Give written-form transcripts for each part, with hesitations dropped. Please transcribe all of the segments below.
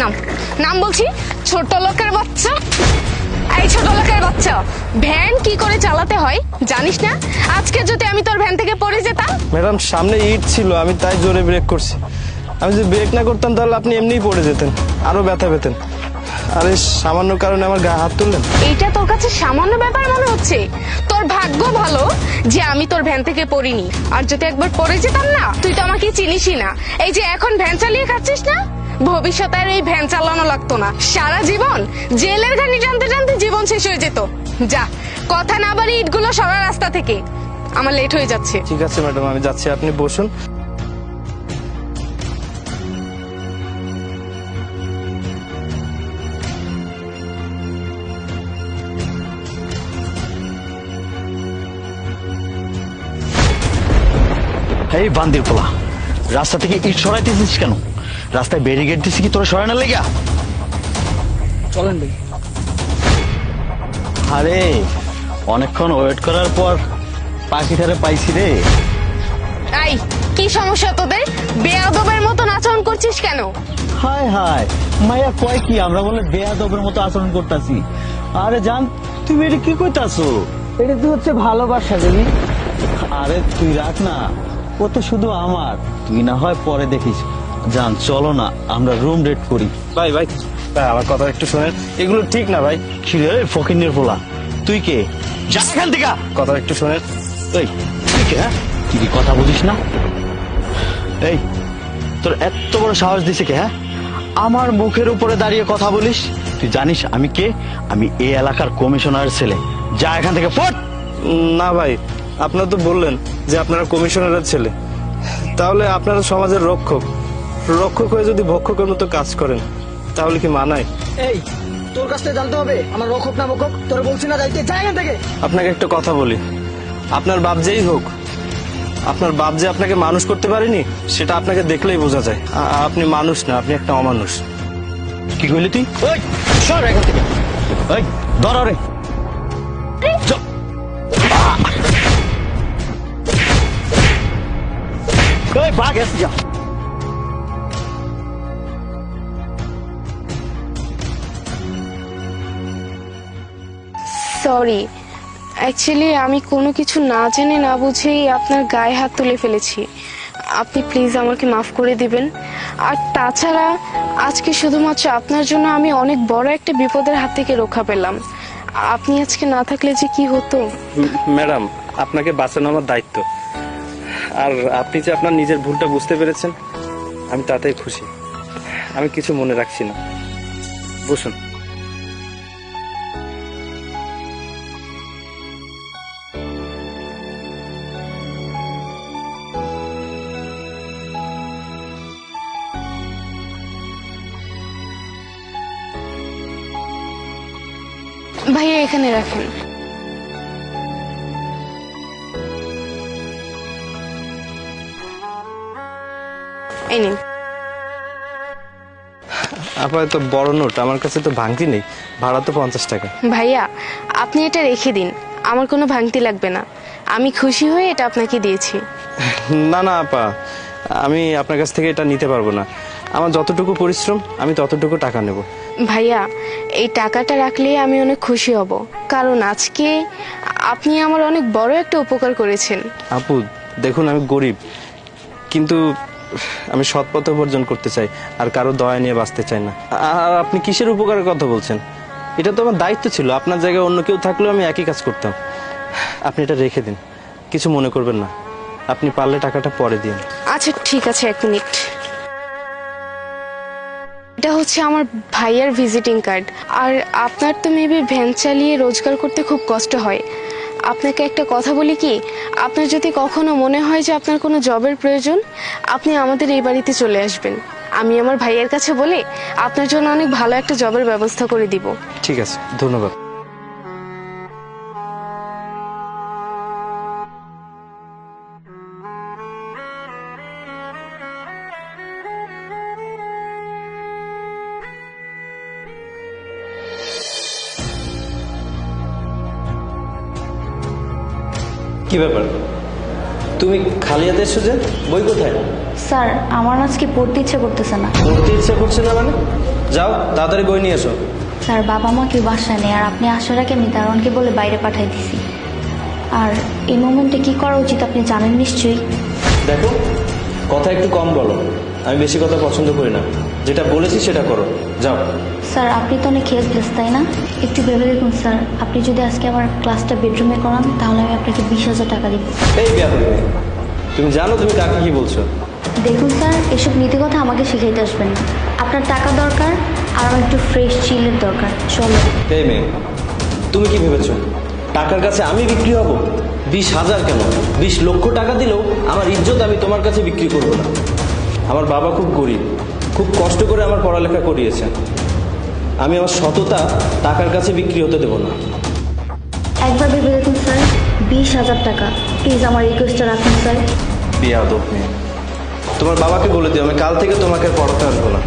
নাম নাম বলছি। ছোট লোকের বাচ্চা, এই ছোট লোকের বাচ্চা, ভ্যান কি করে চালাতে হয় জানিস না? আজকে যদি আমি তোর ভ্যান থেকে পড়ে যেতাম। ম্যাডাম সামনে ইট ছিল, আমি তাই জোরে ব্রেক করছি। আমি যদি ব্রেক না করতাম তাহলে আপনি এমনিই পড়ে যেতেন, আরো ব্যথা পেতেন। আরে সামান্য কারণে আমার গায়ে হাত তুললেন। এইটা তোর কাছে সামান্য ব্যাপার মনে হচ্ছে? তোর ভাগ্য ভালো যে আমি তোর ভ্যান থেকে পড়িনি। আর যদি একবার পড়ে যেতাম না, তুই তো আমাকে চিনিসই না। এই যে এখন ভ্যান চালিয়ে খাচ্ছিস না, ভবিষ্যতে আর এই ভ্যান চালানো লাগতো না। সারা জীবন জেলের ঘানি টানতে টানতে জীবন শেষ হয়ে যেত। যা, কথা না বাড়ি ইটগুলো সরা রাস্তা থেকে, আমার লেট হয়ে যাচ্ছে। ঠিক আছে ম্যাডাম, আমি যাচ্ছি, আপনি বসুন। এই বান্দির পোলা, রাস্তা থেকে ইট সরাইতেছিস কেন? রাস্তায় ব্যারিকেড দিছি কি তোরা সরানোর লেগা? চলেন ভাই। আরে অনেকক্ষণ ওয়েট করার পর পাখিটারে পাইছি রে। এই কি সমস্যা তোদের? বেয়াদবের মতন আচরণ করছিস কেন? হায় হায়, মাইয়া কয় কি আমরা বলে বেয়াদবের মতো আচরণ করতাছি? আরে জান, তুমি এটা কি কইতাছো? এটা তো হচ্ছে ভালোবাসা জানি। আরে তুই রাখ না, ও তো শুধু আমার, তুই না হয় পরে দেখিস। জান চলো না, আমরা রুম রেট করি। ভাই ভাই ভাই, আমার কথা একটু শোনেন, এগুলো ঠিক না ভাই। কি রে ফকিন্নের পোলা, তুই কে? যা এখান থেকে। কথা একটু শোনেন। এই তুই কে? হ্যাঁ, তুই কি কথা বুঝিস না? এই তোর এত বড় সাহস দিছে কে? হ্যাঁ, আমার মুখের উপরে দাঁড়িয়ে কথা বলিস? তুই জানিস আমি কে? আমি এই এলাকার কমিশনার ছেলে। যা এখান থেকে ফট। না ভাই, আপনারা তো বললেন যে আপনারা কমিশনারের ছেলে, তাহলে আপনারা সমাজের রক্ষক। রক্ষক হয়ে যদি ভক্ষকের মতো কাজ করেন তাহলে কি মানায়? এই তোর কাছ থেকে জানতে হবে আমার রক্ষক না বক্ষক? তোর বলছি না যাইতে, যা এখান থেকে। আপনাকে একটা কথা বলি, আপনার বাপ যেই হোক, আপনার বাপ যে আপনাকে মানুষ করতে পারেনি সেটা আপনাকে দেখলেই বোঝা যায়। আপনি মানুষ না, আপনি একটা অমানুষ। কি কইলি তুই? ওই সর এখান থেকে। ওই ধর রে। ওই ভাগ এসে যা। সরি, অ্যাকচুয়ালি আমি কোনো কিছু না জেনে না বুঝেই আপনার গায়ে হাত তুলে ফেলেছি। আপনি প্লিজ আমাকে মাফ করে দিবেন। আর তাছাড়া আজকে শুধুমাত্র আপনার জন্য আমি অনেক বড় একটা বিপদের হাত থেকে রক্ষা পেলাম। আপনি আজকে না থাকলে যে কি হতো। ম্যাডাম, আপনাকে বাঁচানো আমার দায়িত্ব। আর আপনি যে আপনার নিজের ভুলটা বুঝতে পেরেছেন, আমি তাতেই খুশি। আমি কিছু মনে রাখছি না। বসুন। ভাইয়া এখানে রাখেন। এই নিন। আপাতত বড় নোট আমার কাছে তো ভাঙতি নেই, ভাড়া তো 50 টাকা। ভাইয়া আপনি এটা রেখে দিন, আমার কোনো ভাঙতি লাগবে না। আমি খুশি হয়ে এটা আপনাকে দিয়েছি। না না আপা, আমি আপনার কাছ থেকে এটা নিতে পারবো না। আমার যতটুকু পরিশ্রম আমি ততটুকু টাকা নেব। ভাইয়া এই টাকাটা রাখলে আমি অনেক খুশি হব, কারণ আজকে আপনি আমার অনেক বড় একটা উপকার করেছেন। আপু দেখুন, আমি গরিব, কিন্তু আমি সৎ পথে উপার্জন করতে চাই, আর কারো দয়া নিয়ে বাঁচতে চাই না। আর আপনি কিসের উপকারের কথা বলছেন? এটা তো আমার দায়িত্ব ছিল। আপনার জায়গায় অন্য কেউ থাকলেও আমি একই কাজ করতাম। আপনি এটা রেখে দিন, কিছু মনে করবেন না। আপনি পারলে টাকাটা পরে দিন। আচ্ছা ঠিক আছে, 1 মিনিট। এটা হচ্ছে আমার ভাইয়ার ভিজিটিং কার্ড। আর আপনার তো মেবি ভ্যান চালিয়ে রোজগার করতে খুব কষ্ট হয়। আপনাকে একটা কথা বলি কি, আপনার যদি কখনো মনে হয় যে আপনার কোনো জবের প্রয়োজন, আপনি আমাদের এই বাড়িতে চলে আসবেন। আমি আমার ভাইয়ের কাছে বলে আপনার জন্য অনেক ভালো একটা জবের ব্যবস্থা করে দিব। ঠিক আছে, ধন্যবাদ। কি ব্যাপার, তুমি খালি হাতে এসছো যে? বই কোথায়? স্যার আমার আজকে পড়তে ইচ্ছে করতেছে না। পড়তে ইচ্ছে করছে না মানে? যাও তাড়াতাড়ি বই নিয়ে এসো। স্যার বাবা মা কেউ বাসায় নেই, আর আপনি আসার আগে আমি দারোয়ানকে বলে বাইরে পাঠাই দিছি। আর এই মোমেন্টে কি করা উচিত আপনি জানেন নিশ্চয়ই। দেখো, কথা একটু কম বলো, আমি বেশি কথা পছন্দ করি না। যেটা বলেছি সেটা করো, যাও। স্যার আপনি তো অনেক হেল্পলেস তাই না? একটু ভেবে দেখুন স্যার, আপনি যদি আজকে আমার ক্লাসটা বেডরুমে করান তাহলে আমি আপনাকে 20,000 টাকা দিব। এই ব্যাপারে তুমি জানো তুমি কাকে কি বলছো? দেখুন স্যার, এসব নীতি কথা আমাকে শিখাইতে আসবেন না। আপনার টাকা দরকার আর আমার একটু ফ্রেশ চিলের দরকার। চলো। এই মেয়ে, তুমি কি ভেবেছো টাকার কাছে আমি বিক্রি হব? 20,000 কেন, 20 লক্ষ টাকা দিলেও আমার ইজ্জত আমি তোমার কাছে বিক্রি করবো না। আমার বাবা খুব গরিব, খুব কষ্ট করে আমার পড়ালেখা করিয়েছে। আমি আমার সততা টাকার কাছে বিক্রি হতে দেবো না। একবার ভেবে দেখুন স্যার, 20,000 টাকা, প্লিজ আমার রিকোয়েস্টটা রাখুন স্যার। বেয়াদব মেয়ে, তোমার বাবাকে বলে দিও আমি কাল থেকে তোমাকে আর পড়াতে আসবো না।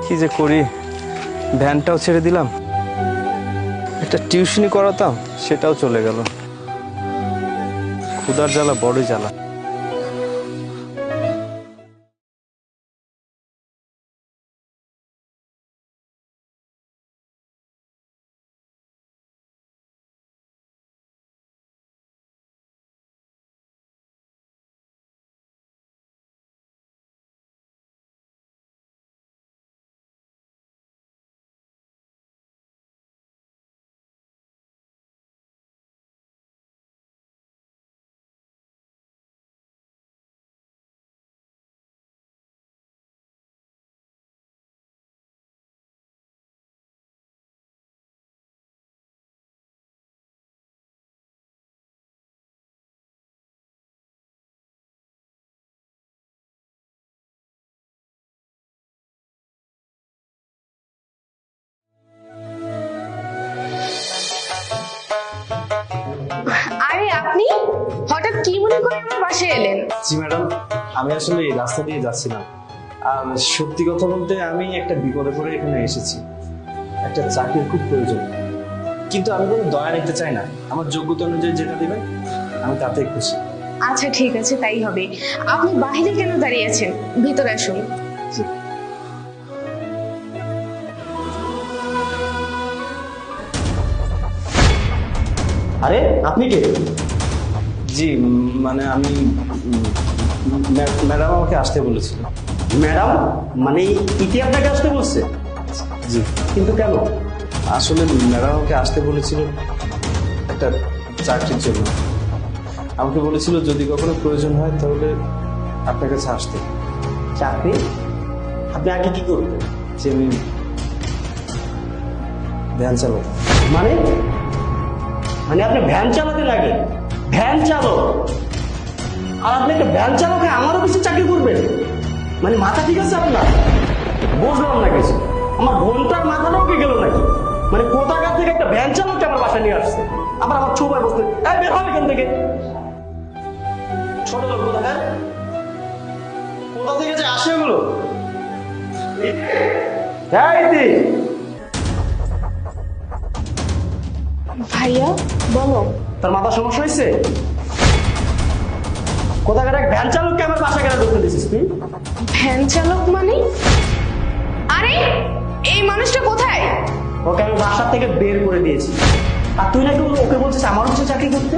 কি যে করি, ভ্যানটাও ছেড়ে দিলাম, একটা টিউশনি করাতাম সেটাও চলে গেল। ক্ষুধার জ্বালা বড়ই জ্বালা। আরে আপনি হঠাৎ কি মনে করে আমার বাসায় এলেন? জি ম্যাডাম, আমি আসলে এই রাস্তা দিয়ে যাচ্ছিলাম, আর সত্যি কথা বলতে আমি একটা বিপদে পড়ে এখানে এসেছি। একটা চাকরির খুব প্রয়োজন, কিন্তু আমি কোনো দয়া নিতে চাই না। আমার যোগ্যতা অনুযায়ী যেটা দিবেন আমি তাতেই খুশি। আচ্ছা ঠিক আছে, তাই হবে। আপনি বাইরে কেন দাঁড়িয়ে আছেন? ভিতরে আসুন। জি। আরে আপনি কে? জি মানে আমি ম্যাডাম আমাকে আসতে বলেছিল। ম্যাডাম মানে ইতি আপনাকে আসতে বলছে? জি, কিন্তু কেন? আসলে ম্যাডাম আমাকে আসতে বলেছিল একটা চাকরির জন্য। আমাকে বলেছিল যদি কখনো প্রয়োজন হয় তাহলে আপনার কাছে আসতে। চাকরি? আপনি আগে কি করতেন? যে আমি ভ্যান চালক। মানে মানে আপনি ভ্যান চালাতে লাগে? ভ্যান চালক? আর আপনি একটা ভ্যান চালকে আমার অফিসে চাকরি করবেন? মানে মাথা ঠিক আছে আপনার? বুঝলাম না কিছু। আমার বোনটার মাথাটাও কি গেল নাকি? মানে কোথাকার থেকে একটা ভ্যান চালককে আমার বাসায় নিয়ে আসছে, আবার আমার ছোপায় বসতে। বের হবে এখান থেকে, ছোট লোক কোথাকার। কোথা থেকে যে আসে এগুলো? ভাইয়া বলো। তার মাথা সমস্যা হয়েছে? কোথাকার এক ভ্যান চালককে আমার বাসা কেন ঢুকতে দিছিস তুই? ভ্যান চালক মানে? আরে এই মানুষটা কোথায়? ওকে আমি বাসা থেকে বের করে দিয়েছি, আর তুই নাকি ওকে বলছিস আমার অফিসে চাকরি করতে?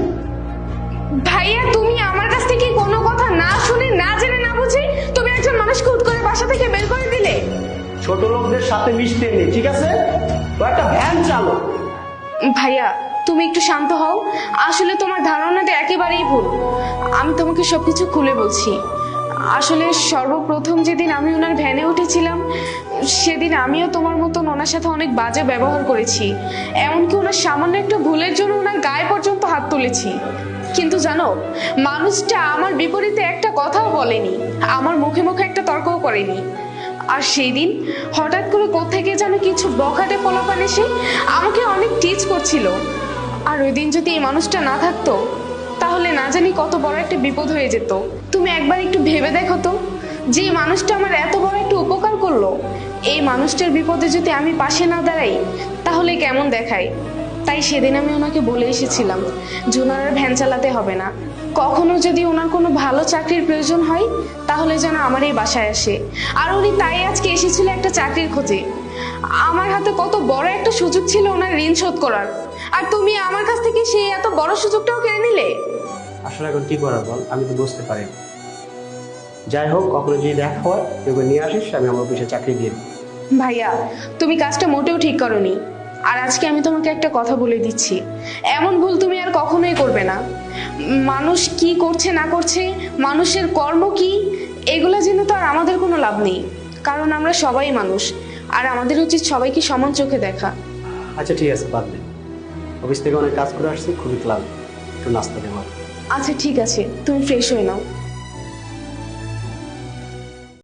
ভাইয়া তুমি আমার কাছ থেকে কোনো কথা না শুনে না জেনে না বুঝে তুমি একজন মানুষকে হুট করে বাসা থেকে বের করে দিলে। ছোট লোকদের সাথে মিশতে নেই, ঠিক আছে? ও একটা ভ্যান চালক। ভাইয়া তুমি একটু শান্ত হও, আসলে তোমার ধারণাটা একেবারেই ভুল। আমি তোমাকে সবকিছু খুলে বলছি। আসলে সর্বপ্রথম যেদিন আমি ওনার ভ্যানে উঠেছিলাম সেদিন আমিও তোমার মতন ওনার সাথে অনেক বাজে ব্যবহার করেছি, এমনকি ওনার সামান্য একটা ভুলের জন্য ওনার গায়ে পর্যন্ত হাত তুলেছি। কিন্তু জানো, মানুষটা আমার বিপরীতে একটা কথাও বলেনি, আমার মুখে মুখে একটা তর্কও করেনি। আর সেই দিন হঠাৎ করে কোত্থেকে যেন কিছু বখাটে পোলাপান এসে আমাকে অনেক টিচ করছিল। আর ওই দিন যদি এই মানুষটা না থাকতো তাহলে না জানি কত বড় একটা বিপদ হয়ে যেত। তুমি একবার একটু ভেবে দেখো তো, যে মানুষটা আমার এত বড় একটা উপকার করলো, এই মানুষটার বিপদে যদি আমি পাশে না দাঁড়াই তাহলে কেমন দেখায়। তাই সেদিন আমি ওনাকে বলে এসেছিলাম যে ওনার আর ভ্যান চালাতে হবে না। কখনো যদি ওনার কোনো ভালো চাকরির প্রয়োজন হয় তাহলে যেন আমার এই বাসায় আসে। আর উনি তাই আজকে এসেছিল একটা চাকরির খোঁজে। আমার হাতে কত বড় একটা সুযোগ ছিল ওনার ঋণ শোধ করার, আর তুমি আমার কাছ থেকে সেই এত বড় সুযোগটাও কেড়ে নিলে। আসলে এখন কি করার বল, আমি তো বুঝতে পারি। যাই হোক, কখনো যদি দেখা হয় তোকে নিয়ে আসিস, আমি আমার অফিসে চাকরি দিয়ে দিই। ভাইয়া, তুমি কাজটা মোটেও ঠিক করোনি। আর আজকে আমি তোমাকে একটা কথা বলে দিচ্ছি, এমন ভুল তুমি আর কখনোই করবে না। মানুষ কি করছে না করছে, মানুষের কর্ম কি, এগুলা জেনে তো আর আমাদের কোনো লাভ নেই, কারণ আমরা সবাই মানুষ আর আমাদের উচিত সবাইকে সমান চোখে দেখা। আচ্ছা ঠিক আছে, বাদ দে। অফিস থেকে অনেক কাজ করে আসছি, খুবই ক্লান্ত, একটু নাস্তা দেবো। আচ্ছা ঠিক আছে, তুমি ফ্রেশ হয়ে নাও।